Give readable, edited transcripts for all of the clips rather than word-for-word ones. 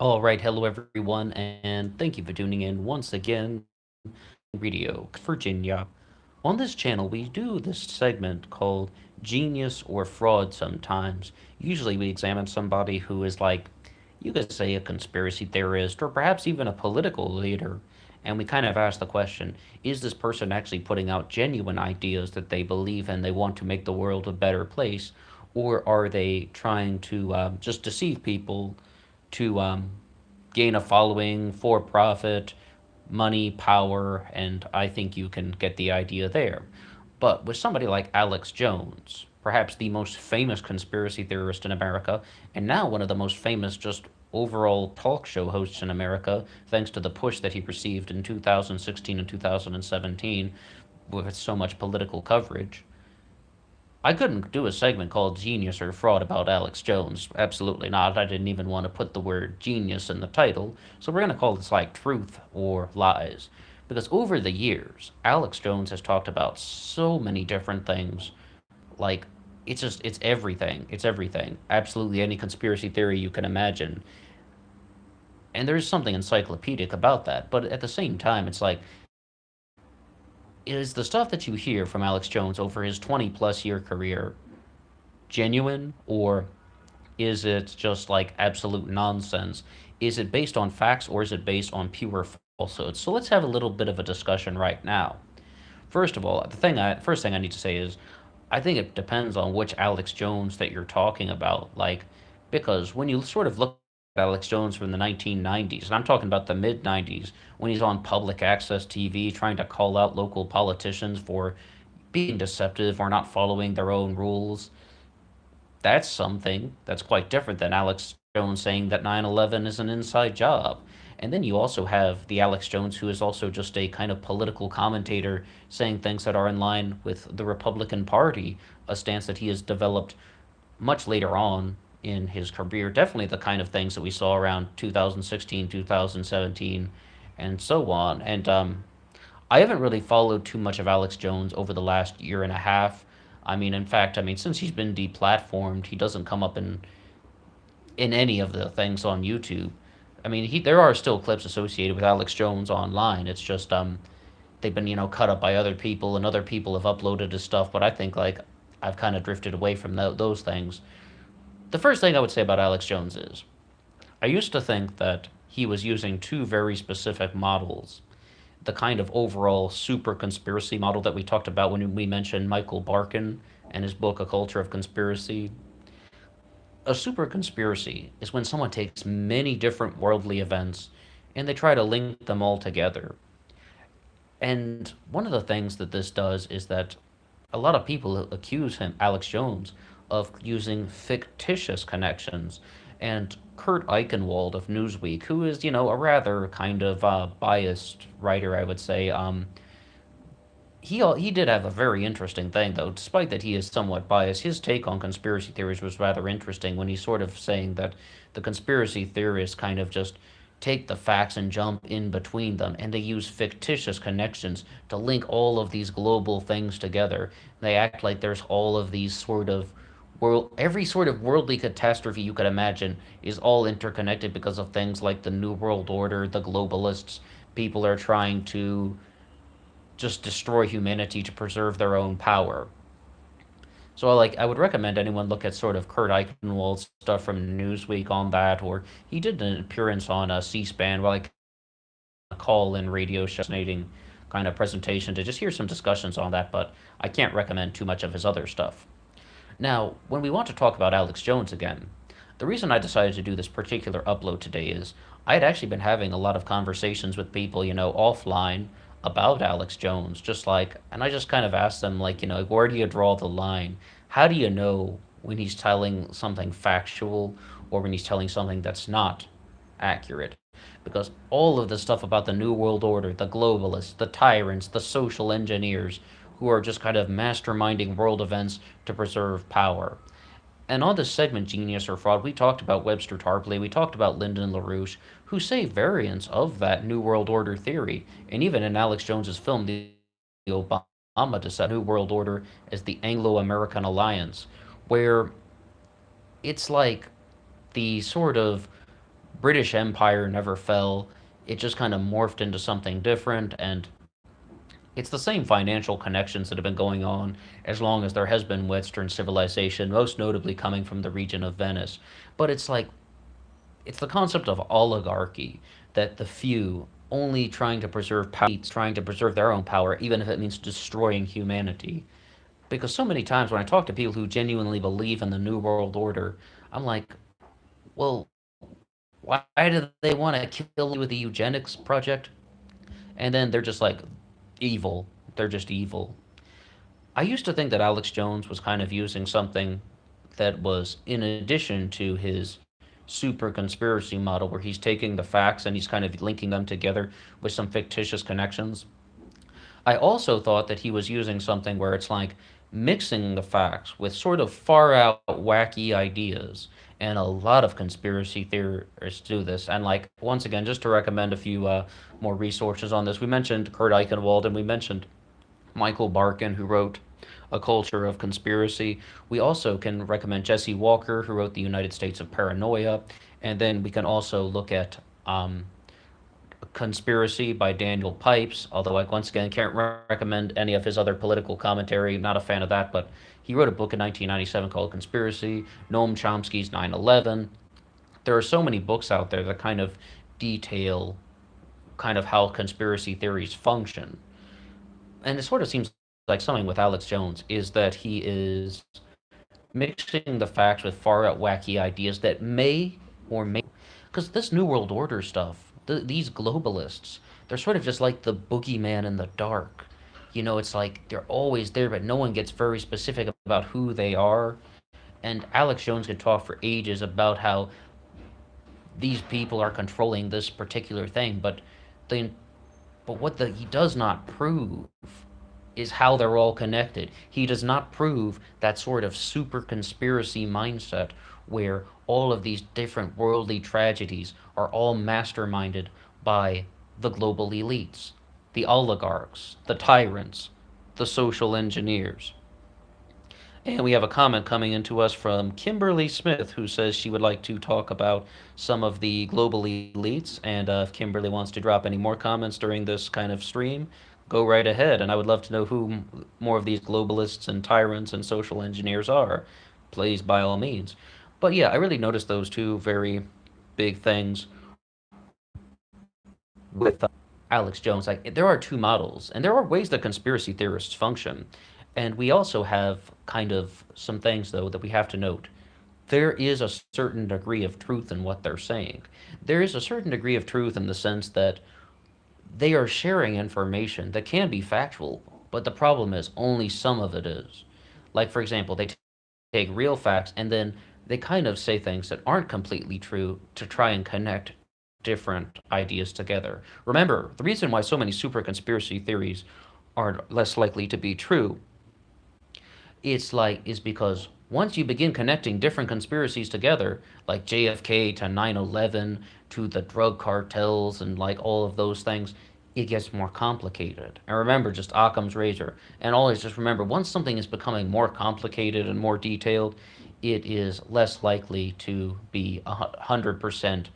All right, hello everyone, and thank you for tuning in once again. Radio, Virginia. On this channel, we do this segment called Genius or Fraud sometimes. Usually, we examine somebody who is like, you could say, a conspiracy theorist or perhaps even a political leader. And we kind of ask the question, is this person actually putting out genuine ideas that they believe and they want to make the world a better place? Or are they trying to just deceive people to gain a following for profit, money, power, and I think you can get the idea there. But with somebody like Alex Jones, perhaps the most famous conspiracy theorist in America, and now one of the most famous just overall talk show hosts in America, thanks to the push that he received in 2016 and 2017 with so much political coverage, I couldn't do a segment called Genius or Fraud about Alex Jones. Absolutely not. I didn't even want to put the word genius in the title. So we're going to call this like Truth or Lies. Because over the years, Alex Jones has talked about so many different things. Like, it's everything. It's everything. Absolutely any conspiracy theory you can imagine. And there's something encyclopedic about that. But at the same time, it's like, is the stuff that you hear from Alex Jones over his 20 plus year career genuine, or is it just like absolute nonsense? Is it based on facts or is it based on pure falsehoods? So let's have a little bit of a discussion right now. First of all, first thing I need to say is I think it depends on which Alex Jones that you're talking about. Like, because when you sort of look at Alex Jones from the 1990s, and I'm talking about the mid 90s, when he's on public access TV trying to call out local politicians for being deceptive or not following their own rules, that's something that's quite different than Alex Jones saying that 9/11 is an inside job. And then you also have the Alex Jones who is also just a kind of political commentator saying things that are in line with the Republican Party, a stance that he has developed much later on in his career. Definitely the kind of things that we saw around 2016, 2017, and so on. And I haven't really followed too much of Alex Jones over the last year and a half. I mean, in fact, I mean, since he's been deplatformed, he doesn't come up in any of the things on YouTube. I mean, there are still clips associated with Alex Jones online. It's just they've been cut up by other people, and other people have uploaded his stuff. But I think like I've kind of drifted away from those things. The first thing I would say about Alex Jones is I used to think that he was using two very specific models, the kind of overall super conspiracy model that we talked about when we mentioned Michael Barkin and his book A Culture of Conspiracy. A super conspiracy is when someone takes many different worldly events and they try to link them all together. And one of the things that this does is that a lot of people accuse him, Alex Jones, of using fictitious connections. And Kurt Eichenwald of Newsweek, who is, a rather kind of biased writer, I would say, he did have a very interesting thing though. Despite that he is somewhat biased, his take on conspiracy theories was rather interesting when he's sort of saying that the conspiracy theorists kind of just take the facts and jump in between them, and they use fictitious connections to link all of these global things together. They act like there's all of these sort of every sort of worldly catastrophe you could imagine is all interconnected because of things like the New World Order, the globalists. People are trying to just destroy humanity to preserve their own power. So I would recommend anyone look at sort of Kurt Eichenwald's stuff from Newsweek on that, or he did an appearance on C-SPAN, like a call-in radio show, fascinating kind of presentation to just hear some discussions on that. But I can't recommend too much of his other stuff. Now, when we want to talk about Alex Jones again, the reason I decided to do this particular upload today is I had actually been having a lot of conversations with people, offline about Alex Jones, just like, and I just kind of asked them, like, where do you draw the line? How do you know when he's telling something factual or when he's telling something that's not accurate? Because all of the stuff about the New World Order, the globalists, the tyrants, the social engineers, who are just kind of masterminding world events to preserve power. And on this segment, Genius or Fraud, we talked about Webster Tarpley, we talked about Lyndon LaRouche, who say variants of that New World Order theory. And even in Alex Jones's film, the Obama descent New World Order as the Anglo-American Alliance, where it's like the sort of British Empire never fell. It just kind of morphed into something different, and it's the same financial connections that have been going on as long as there has been Western civilization, most notably coming from the region of Venice. But it's the concept of oligarchy, that the few only trying to preserve power, trying to preserve their own power, even if it means destroying humanity. Because so many times when I talk to people who genuinely believe in the New World Order, I'm like, well, why do they want to kill you with the eugenics project? And then they're just like, evil. They're just evil. I used to think that Alex Jones was kind of using something that was in addition to his super conspiracy model, where he's taking the facts and he's kind of linking them together with some fictitious connections. I also thought that he was using something where it's like mixing the facts with sort of far out wacky ideas. And a lot of conspiracy theorists do this. And like once again, just to recommend a few more resources on this, we mentioned Kurt Eichenwald and we mentioned Michael Barkin, who wrote A Culture of Conspiracy. We also can recommend Jesse Walker, who wrote The United States of Paranoia. And then we can also look at Conspiracy by Daniel Pipes, although I once again can't recommend any of his other political commentary. Not a fan of that, but he wrote a book in 1997 called Conspiracy. Noam Chomsky's 9/11. There are so many books out there that kind of detail kind of how conspiracy theories function. And it sort of seems like something with Alex Jones is that he is mixing the facts with far out wacky ideas that may or may, because this New World Order stuff, these globalists, they're sort of just like the boogeyman in the dark. You know, it's like they're always there, but no one gets very specific about who they are. And Alex Jones could talk for ages about how these people are controlling this particular thing, they, but he does not prove is how they're all connected. He does not prove that sort of super conspiracy mindset where all of these different worldly tragedies are all masterminded by the global elites, the oligarchs, the tyrants, the social engineers. And we have a comment coming into us from Kimberly Smith, who says she would like to talk about some of the global elites. And if Kimberly wants to drop any more comments during this kind of stream, go right ahead. And I would love to know who more of these globalists and tyrants and social engineers are. Please, by all means. But yeah, I really noticed those two very big things with Alex Jones. Like, there are two models, and there are ways that conspiracy theorists function. And we also have kind of some things, though, that we have to note. There is a certain degree of truth in what they're saying. There is a certain degree of truth in the sense that they are sharing information that can be factual, but the problem is only some of it is. Like, for example, they take real facts and then they kind of say things that aren't completely true to try and connect different ideas together. Remember, the reason why so many super conspiracy theories are less likely to be true is because once you begin connecting different conspiracies together, like JFK to 9/11 to the drug cartels and like all of those things, it gets more complicated. And remember, just Occam's razor. And always just remember, once something is becoming more complicated and more detailed, it is less likely to be 100%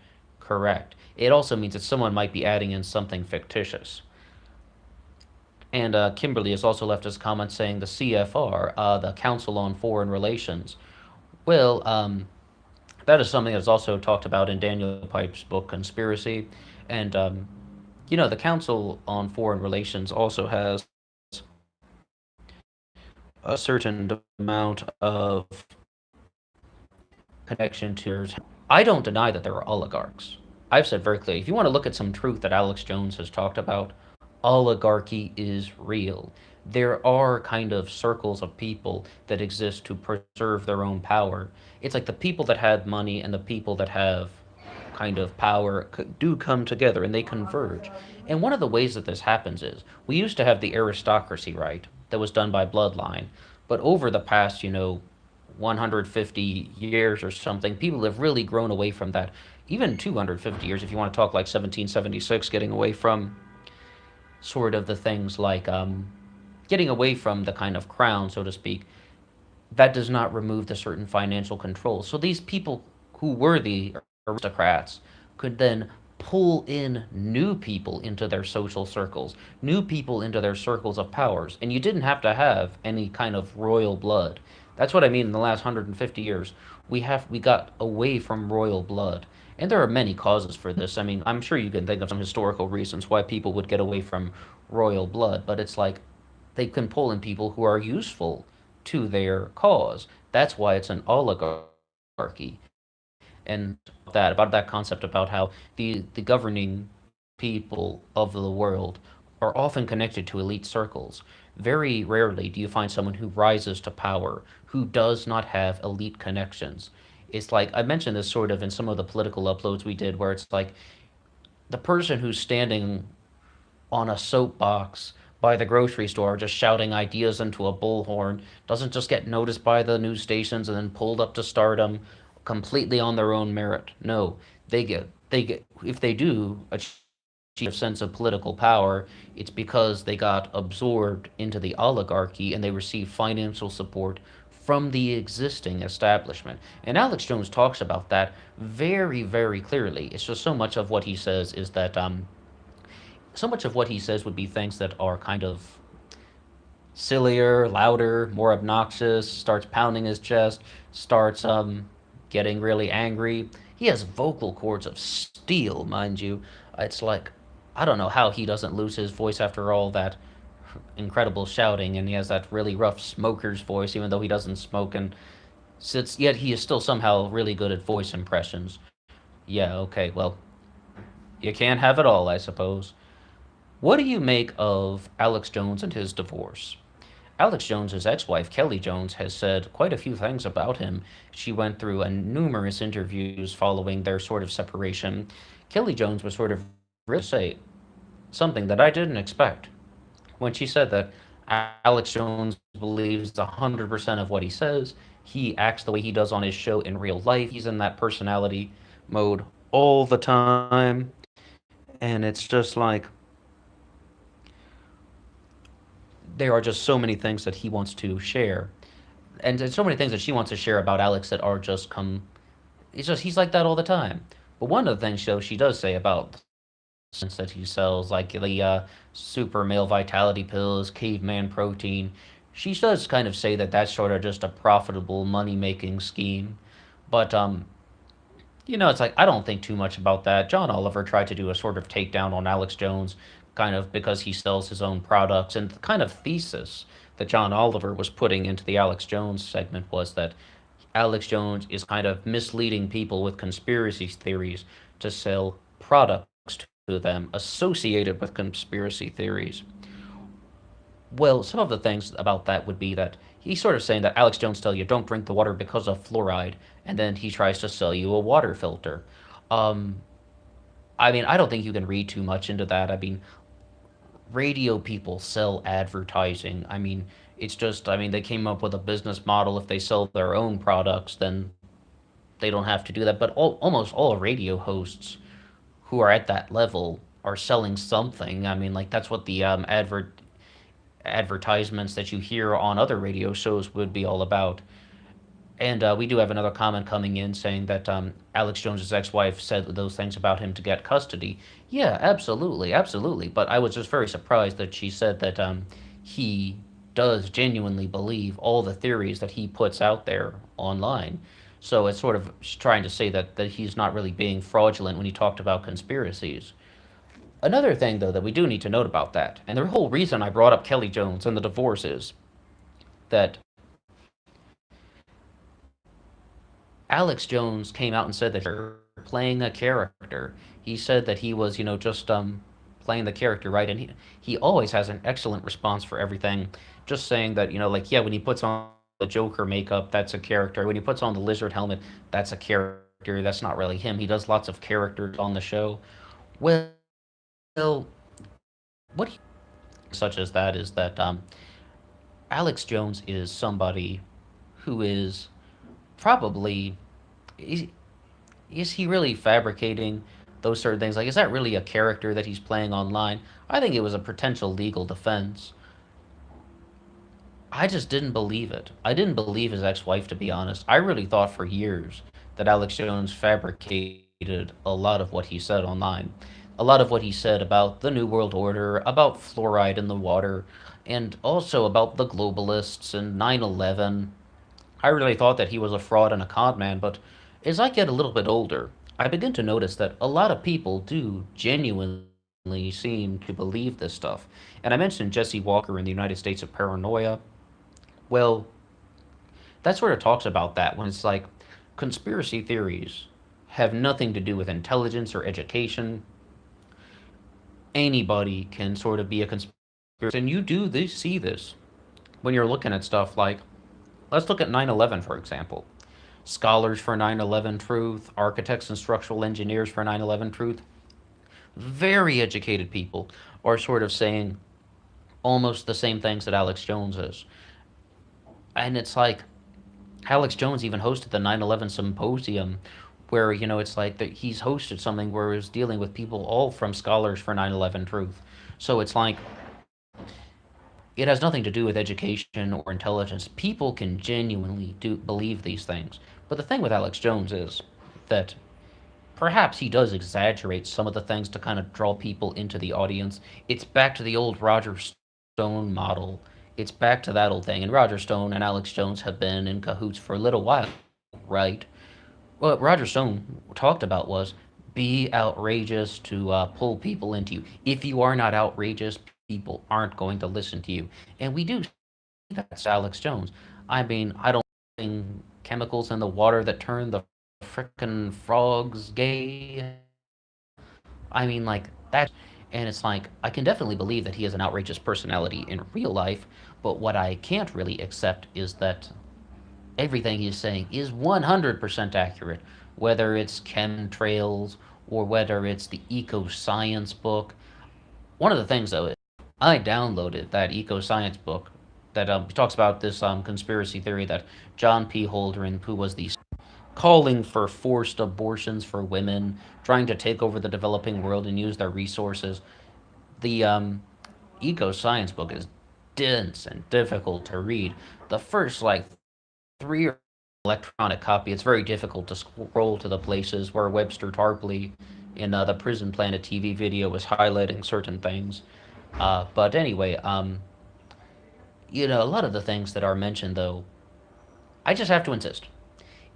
correct. It also means that someone might be adding in something fictitious. And Kimberly has also left us a comment saying the CFR, the Council on Foreign Relations. Well, that is something that's also talked about in Daniel Pipe's book Conspiracy. And, the Council on Foreign Relations also has a certain amount of connection to. I don't deny that there are oligarchs. I've said very clearly, if you want to look at some truth that Alex Jones has talked about, oligarchy is real. There are kind of circles of people that exist to preserve their own power. It's like the people that had money and the people that have kind of power do come together and they converge. And one of the ways that this happens is we used to have the aristocracy, right? That was done by bloodline. But over the past, 150 years or something, people have really grown away from that. Even 250 years, if you want to talk like 1776, getting away from sort of the things like getting away from the kind of crown, so to speak, that does not remove the certain financial control. So these people who were the aristocrats could then pull in new people into their social circles, new people into their circles of powers, and you didn't have to have any kind of royal blood. That's what I mean. In the last 150 years, we got away from royal blood, and there are many causes for this. I mean, I'm sure you can think of some historical reasons why people would get away from royal blood, but it's like they can pull in people who are useful to their cause. That's why it's an oligarchy. And about that concept about how the governing people of the world are often connected to elite circles. Very rarely do you find someone who rises to power who does not have elite connections. It's like I mentioned this sort of in some of the political uploads we did, where it's like the person who's standing on a soapbox by the grocery store, just shouting ideas into a bullhorn, doesn't just get noticed by the news stations and then pulled up to stardom completely on their own merit. No, they get if they do achieve a sense of political power, it's because they got absorbed into the oligarchy and they receive financial support from the existing establishment. And Alex Jones talks about that very, very clearly. It's just so much of what he says is that so much of what he says would be things that are kind of sillier, louder, more obnoxious, starts pounding his chest, starts getting really angry. He has vocal cords of steel, mind you. It's like I don't know how he doesn't lose his voice after all that incredible shouting, and he has that really rough smoker's voice, even though he doesn't smoke, and sits. Yet he is still somehow really good at voice impressions. Yeah, okay, well, you can't have it all, I suppose. What do you make of Alex Jones and his divorce? Alex Jones's ex-wife, Kelly Jones, has said quite a few things about him. She went through numerous interviews following their sort of separation. Kelly Jones was sort of really say something that I didn't expect when she said that Alex Jones believes 100% of what he says. He acts the way he does on his show in real life. He's in that personality mode all the time. And it's just like there are just so many things that he wants to share. And there's so many things that she wants to share about Alex that are just come. It's just he's like that all the time. But one of the things though she does say about that he sells, like the super male vitality pills, caveman protein, she does kind of say that that's sort of just a profitable money making scheme. But it's like I don't think too much about that. John Oliver tried to do a sort of takedown on Alex Jones, kind of because he sells his own products, and the kind of thesis that John Oliver was putting into the Alex Jones segment was that Alex Jones is kind of misleading people with conspiracy theories to sell products to them associated with conspiracy theories. Well, some of the things about that would be that he's sort of saying that Alex Jones tell you don't drink the water because of fluoride, and then he tries to sell you a water filter. Um, I mean, I don't think you can read too much into that. I mean, radio people sell advertising. I mean, it's just, I mean, they came up with a business model. If they sell their own products, then they don't have to do that. But almost all radio hosts who are at that level are selling something. I mean, like that's what the advertisements that you hear on other radio shows would be all about. And we do have another comment coming in saying that Alex Jones's ex-wife said those things about him to get custody. Yeah, absolutely, absolutely. But I was just very surprised that she said that he does genuinely believe all the theories that he puts out there online. So it's sort of trying to say that he's not really being fraudulent when he talked about conspiracies. Another thing, though, that we do need to note about that, and the whole reason I brought up Kelly Jones and the divorce is that Alex Jones came out and said that you're playing a character. He said that he was, just playing the character, right? And he always has an excellent response for everything. Just saying that, like, yeah, when he puts on the Joker makeup, that's a character. When he puts on the lizard helmet, that's a character. That's not really him. He does lots of characters on the show. Well, what he, such as that is that Alex Jones is somebody who is probably is, is he really fabricating those certain things? Like, is that really a character that he's playing online? I think it was a potential legal defense. I just didn't believe it. I didn't believe his ex-wife, to be honest. I really thought for years that Alex Jones fabricated a lot of what he said online. A lot of what he said about the New World Order, about fluoride in the water, and also about the globalists and 9/11. I really thought that he was a fraud and a con man, but as I get a little bit older, I begin to notice that a lot of people do genuinely seem to believe this stuff. And I mentioned Jesse Walker in the United States of Paranoia. Well, that sort of talks about that when it's like conspiracy theories have nothing to do with intelligence or education. Anybody can sort of be a conspiracy. And you do this, see this when you're looking at stuff like, let's look at 9/11, for example. Scholars for 9/11 Truth, architects and structural engineers for 9/11 Truth, very educated people are sort of saying almost the same things that Alex Jones is. And it's like Alex Jones even hosted the 9/11 symposium where, it's like that he's hosted something where he's dealing with people all from Scholars for 9/11 Truth. So it's like it has nothing to do with education or intelligence. People can genuinely do believe these things. But the thing with Alex Jones is that perhaps he does exaggerate some of the things to kind of draw people into the audience. It's back to the old Roger Stone model. It's back to that old thing. And Roger Stone and Alex Jones have been in cahoots for a little while, right? What Roger Stone talked about was be outrageous to pull people into you. If you are not outrageous, people aren't going to listen to you. And we do see that's Alex Jones. I mean, I don't think chemicals in the water that turn the frickin' frogs gay. I mean, like, that. And it's like, I can definitely believe that he is an outrageous personality in real life, but what I can't really accept is that everything he's saying is 100% accurate, whether it's chemtrails or whether it's the eco science book. One of the things, though, is I downloaded that eco science book that talks about this conspiracy theory that John P. Holdren, who was the calling for forced abortions for women, trying to take over the developing world and use their resources. The eco science book is dense and difficult to read. The first like three electronic copy, it's very difficult to scroll to the places where Webster Tarpley in the Prison Planet TV video was highlighting certain things. But anyway, a lot of the things that are mentioned, though, I just have to insist.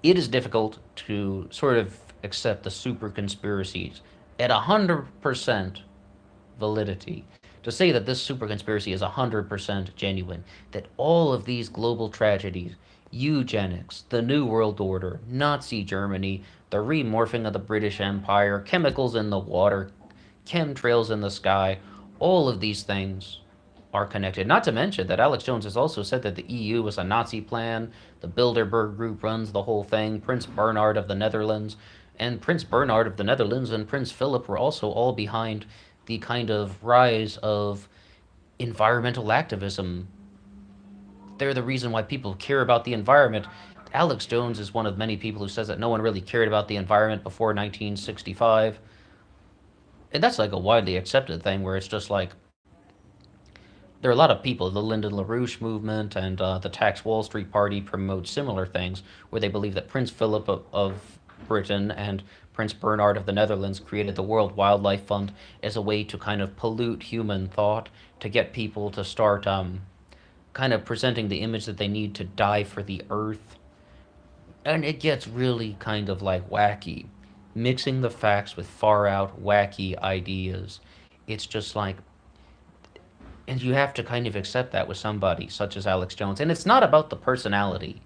It is difficult to sort of accept the super conspiracies at 100% validity. To say that this super conspiracy is 100% genuine, that all of these global tragedies, eugenics, the New World Order, Nazi Germany, the remorphing of the British Empire, chemicals in the water, chemtrails in the sky, all of these things are connected. Not to mention that Alex Jones has also said that the EU was a Nazi plan, the Bilderberg Group runs the whole thing, Prince Bernhard of the Netherlands, and Prince Bernhard of the Netherlands and Prince Philip were also all behind the kind of rise of environmental activism. They're the reason why people care about the environment. Alex Jones is one of many people who says that no one really cared about the environment before 1965. And that's like a widely accepted thing where it's just like there are a lot of people, the Lyndon LaRouche movement and the Tax Wall Street Party promote similar things where they believe that Prince Philip of Britain and Prince Bernhard of the Netherlands created the World Wildlife Fund as a way to kind of pollute human thought, to get people to start kind of presenting the image that they need to die for the earth. And it gets really kind of like wacky, mixing the facts with far out wacky ideas. It's just like, and you have to kind of accept that with somebody such as Alex Jones. And it's not about the personality.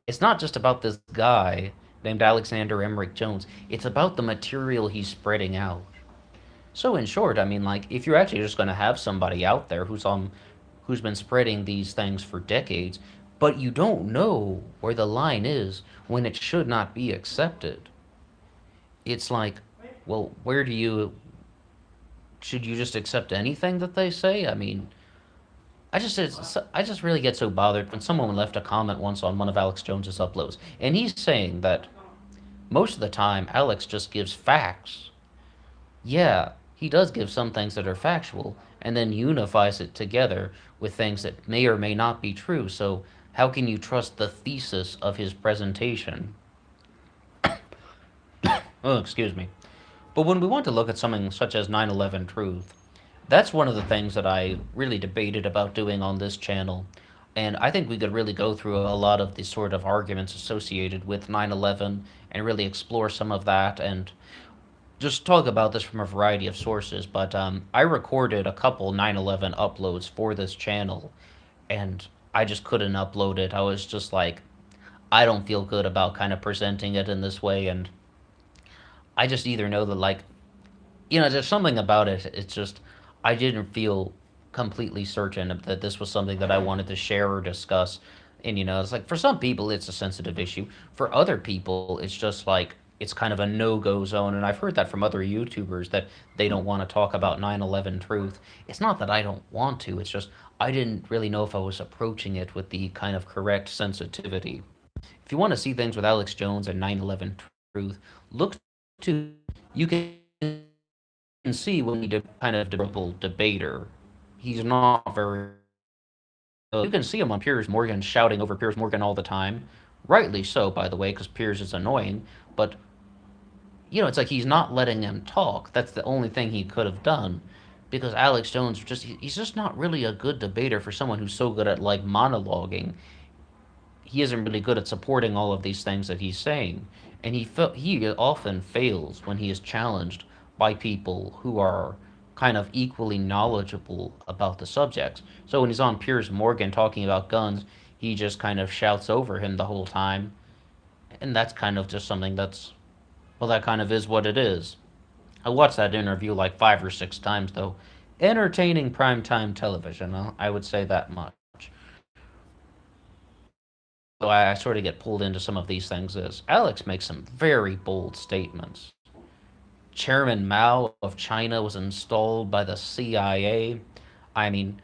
It's not just about this guy named Alexander Emmerich Jones. It's about the material he's spreading out. So in short, I mean, like if you're actually just going to have somebody out there who's been spreading these things for decades, but you don't know where the line is when it should not be accepted. It's like, well, where do you should you just accept anything that they say? I mean, I just really get so bothered when someone left a comment once on one of Alex Jones's uploads, and he's saying that most of the time Alex just gives facts. Yeah, he does give some things that are factual, and then unifies it together with things that may or may not be true. So how can you trust the thesis of his presentation? Oh, excuse me. But when we want to look at something such as 9/11 truth, that's one of the things that I really debated about doing on this channel. And I think we could really go through a lot of the sort of arguments associated with 9/11 and really explore some of that and just talk about this from a variety of sources. But I recorded a couple 9/11 uploads for this channel, and I just couldn't upload it. I was just like, I don't feel good about kind of presenting it in this way. And I just either know that, like, there's something about it. It's just, I didn't feel completely certain that this was something that I wanted to share or discuss. And, it's like for some people, it's a sensitive issue. For other people, it's just like, it's kind of a no go zone. And I've heard that from other YouTubers that they don't want to talk about 9/11 truth. It's not that I don't want to, it's just I didn't really know if I was approaching it with the kind of correct sensitivity. If you want to see things with Alex Jones and 9/11 truth, look to, you can see when he kind of debater. He's not very. You can see him on Piers Morgan shouting over Piers Morgan all the time, rightly so, by the way, because Piers is annoying. But it's like he's not letting him talk. That's the only thing he could have done, because Alex Jones he's just not really a good debater for someone who's so good at like monologuing. He isn't really good at supporting all of these things that he's saying, and he often fails when he is challenged by people who are kind of equally knowledgeable about the subjects. So when he's on Piers Morgan talking about guns, he just kind of shouts over him the whole time, and that's kind of just something that's, well, that kind of is what it is. I watched that interview like 5 or 6 times though. Entertaining primetime television, I would say that much. So I sort of get pulled into some of these things is Alex makes some very bold statements. Chairman Mao of China was installed by the CIA. I mean,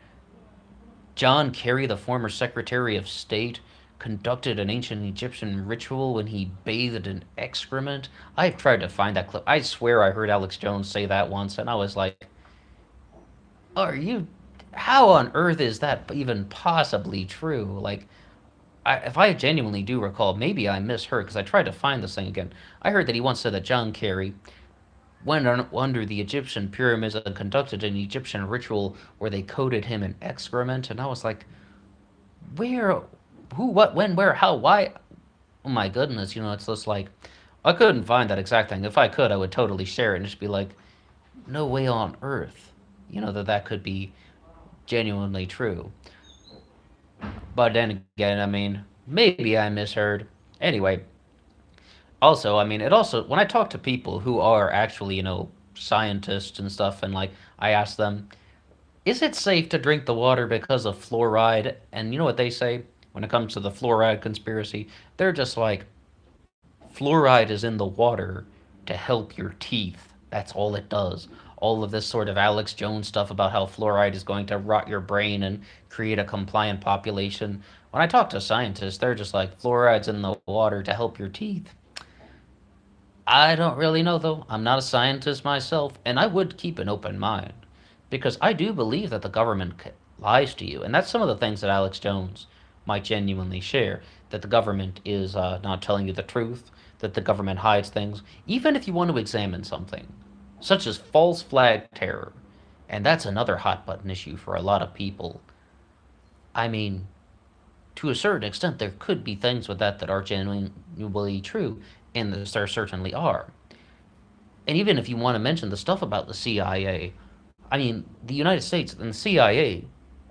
John Kerry, the former Secretary of State, conducted an ancient Egyptian ritual when he bathed in excrement. I've tried to find that clip. I swear I heard Alex Jones say that once, and I was like, are you. How on earth is that even possibly true? Like, if I genuinely do recall, maybe I misheard because I tried to find this thing again. I heard that he once said that John Kerry went under the Egyptian pyramids and conducted an Egyptian ritual where they coated him in excrement, and I was like, where, who, what, when, where, how, why? Oh my goodness, it's just like I couldn't find that exact thing. If I could, I would totally share it and just be like, no way on earth, that could be genuinely true. But then again, I mean, maybe I misheard. Anyway, also, I mean, it also, when I talk to people who are actually, scientists and stuff, and like, I ask them, is it safe to drink the water because of fluoride? And you know what they say when it comes to the fluoride conspiracy? They're just like, fluoride is in the water to help your teeth. That's all it does. All of this sort of Alex Jones stuff about how fluoride is going to rot your brain and create a compliant population. When I talk to scientists, they're just like, fluoride's in the water to help your teeth. I don't really know though. I'm not a scientist myself, and I would keep an open mind because I do believe that the government lies to you, and that's some of the things that Alex Jones might genuinely share. That the government is not telling you the truth, that the government hides things, even if you want to examine something, such as false flag terror, and that's another hot button issue for a lot of people. I mean, to a certain extent, there could be things with that that are genuinely true, and there certainly are. And even if you want to mention the stuff about the CIA, I mean, the United States and the CIA,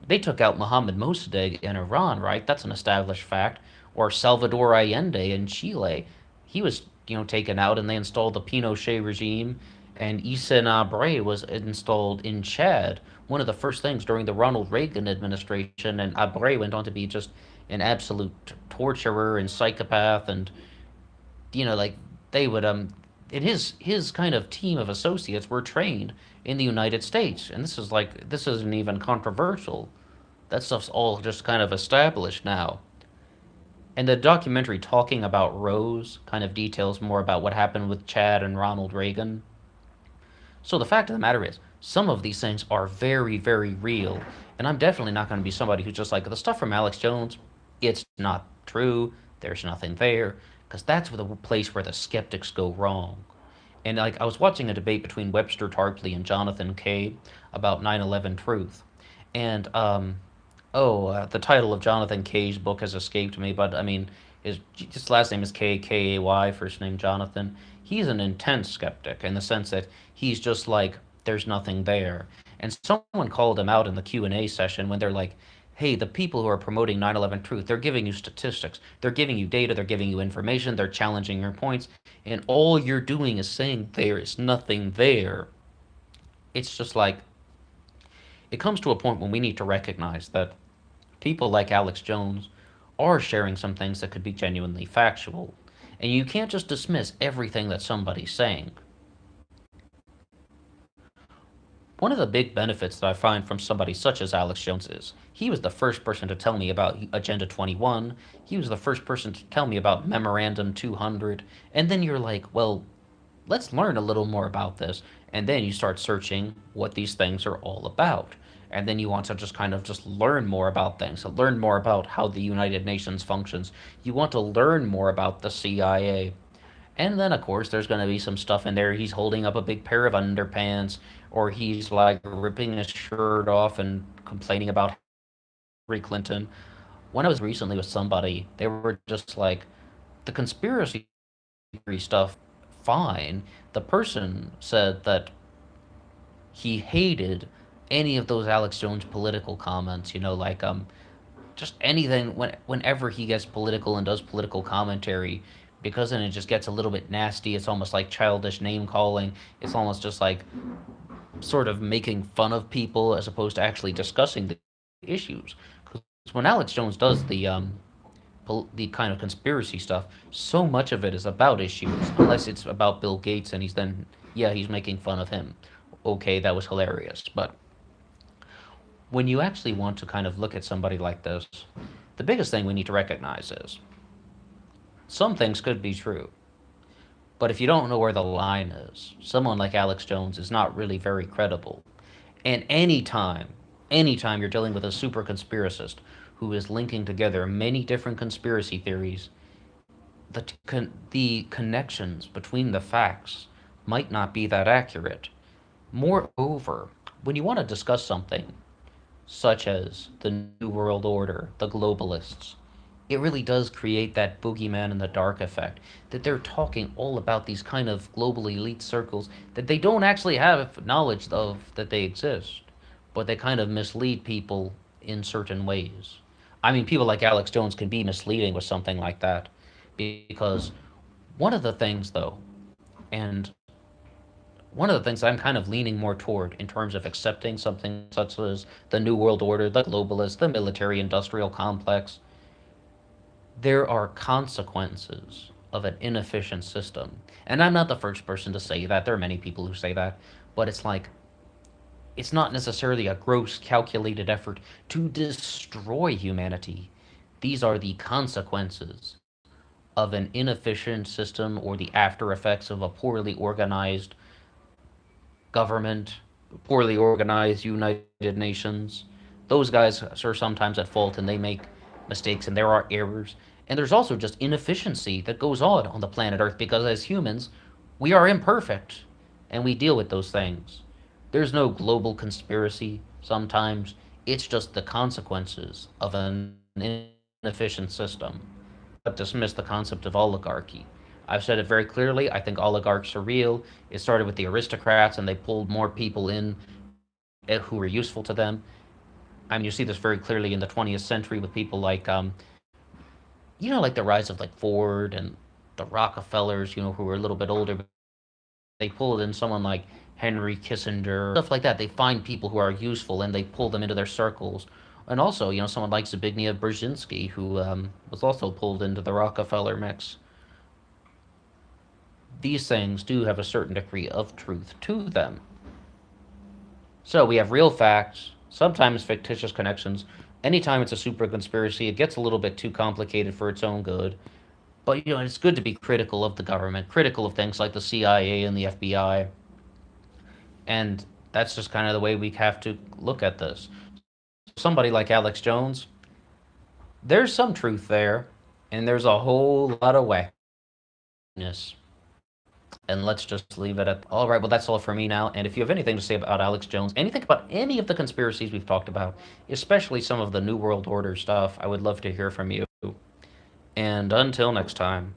they took out Mohammed Mossadegh in Iran, right? That's an established fact. Or Salvador Allende in Chile. He was, taken out and they installed the Pinochet regime. And Hissène Habré was installed in Chad, one of the first things during the Ronald Reagan administration. And Habré went on to be just an absolute torturer and psychopath. And, like, they would, and his kind of team of associates were trained in the United States, and this isn't even controversial. That stuff's all just kind of established now. And the documentary talking about Rose kind of details more about what happened with Chad and Ronald Reagan. So the fact of the matter is, some of these things are very, very real, and I'm definitely not going to be somebody who's just like the stuff from Alex Jones. It's not true. There's nothing there, because that's the place where the skeptics go wrong. And like I was watching a debate between Webster Tarpley and Jonathan Kay about 9/11 truth. And the title of Jonathan Kay's book has escaped me, but I mean, his last name is Kay, first name Jonathan. He's an intense skeptic in the sense that he's just like, there's nothing there. And someone called him out in the Q&A session when they're like, hey, the people who are promoting 9/11 truth, they're giving you statistics, they're giving you data, they're giving you information, they're challenging your points, and all you're doing is saying there is nothing there. It's just like, it comes to a point when we need to recognize that people like Alex Jones are sharing some things that could be genuinely factual. And you can't just dismiss everything that somebody's saying. One of the big benefits that I find from somebody such as Alex Jones is he was the first person to tell me about Agenda 21. He was the first person to tell me about Memorandum 200. And then you're like, well, let's learn a little more about this. And then you start searching what these things are all about. And then you want to just kind of just learn more about things, learn more about how the United Nations functions. You want to learn more about the CIA. And then, of course, there's going to be some stuff in there. He's holding up a big pair of underpants, or he's like ripping his shirt off and complaining about Hillary Clinton. When I was recently with somebody, they were just like, the conspiracy theory stuff, fine. The person said that he hated any of those Alex Jones political comments, like just anything whenever he gets political and does political commentary, because then it just gets a little bit nasty. It's almost like childish name calling. It's almost just like sort of making fun of people as opposed to actually discussing the issues. Because when Alex Jones does the kind of conspiracy stuff, so much of it is about issues, unless it's about Bill Gates and he's making fun of him. Okay, that was hilarious. But when you actually want to kind of look at somebody like this, the biggest thing we need to recognize is some things could be true. But if you don't know where the line is, someone like Alex Jones is not really very credible. And anytime you're dealing with a super conspiracist who is linking together many different conspiracy theories, the connections between the facts might not be that accurate. Moreover, when you want to discuss something such as the New World Order, the globalists, it really does create that boogeyman in the dark effect that they're talking all about these kind of global elite circles that they don't actually have knowledge of that they exist, but they kind of mislead people in certain ways. I mean, people like Alex Jones can be misleading with something like that because one of the things, though, and one of the things I'm kind of leaning more toward in terms of accepting something such as the New World Order, the globalists, the military industrial complex, there are consequences of an inefficient system. And I'm not the first person to say that. There are many people who say that. But it's like, it's not necessarily a gross, calculated effort to destroy humanity. These are the consequences of an inefficient system or the after effects of a poorly organized government, poorly organized United Nations. Those guys are sometimes at fault and they make mistakes and there are errors. And there's also just inefficiency that goes on the planet Earth because as humans, we are imperfect and we deal with those things. There's no global conspiracy sometimes. It's just the consequences of an inefficient system. But dismiss the concept of oligarchy. I've said it very clearly. I think oligarchs are real. It started with the aristocrats and they pulled more people in who were useful to them. I mean, you see this very clearly in the 20th century with people like, like the rise of like Ford and the Rockefellers, who were a little bit older. But they pulled in someone like Henry Kissinger, stuff like that. They find people who are useful and they pull them into their circles. And also, someone like Zbigniew Brzezinski, who was also pulled into the Rockefeller mix. These things do have a certain degree of truth to them. So we have real facts, sometimes fictitious connections. Anytime it's a super conspiracy, it gets a little bit too complicated for its own good. But, it's good to be critical of the government, critical of things like the CIA and the FBI. And that's just kind of the way we have to look at this. Somebody like Alex Jones, there's some truth there, and there's a whole lot of wackiness. And let's just leave it at, all right, well, that's all for me now. And if you have anything to say about Alex Jones, anything about any of the conspiracies we've talked about, especially some of the New World Order stuff, I would love to hear from you. And until next time.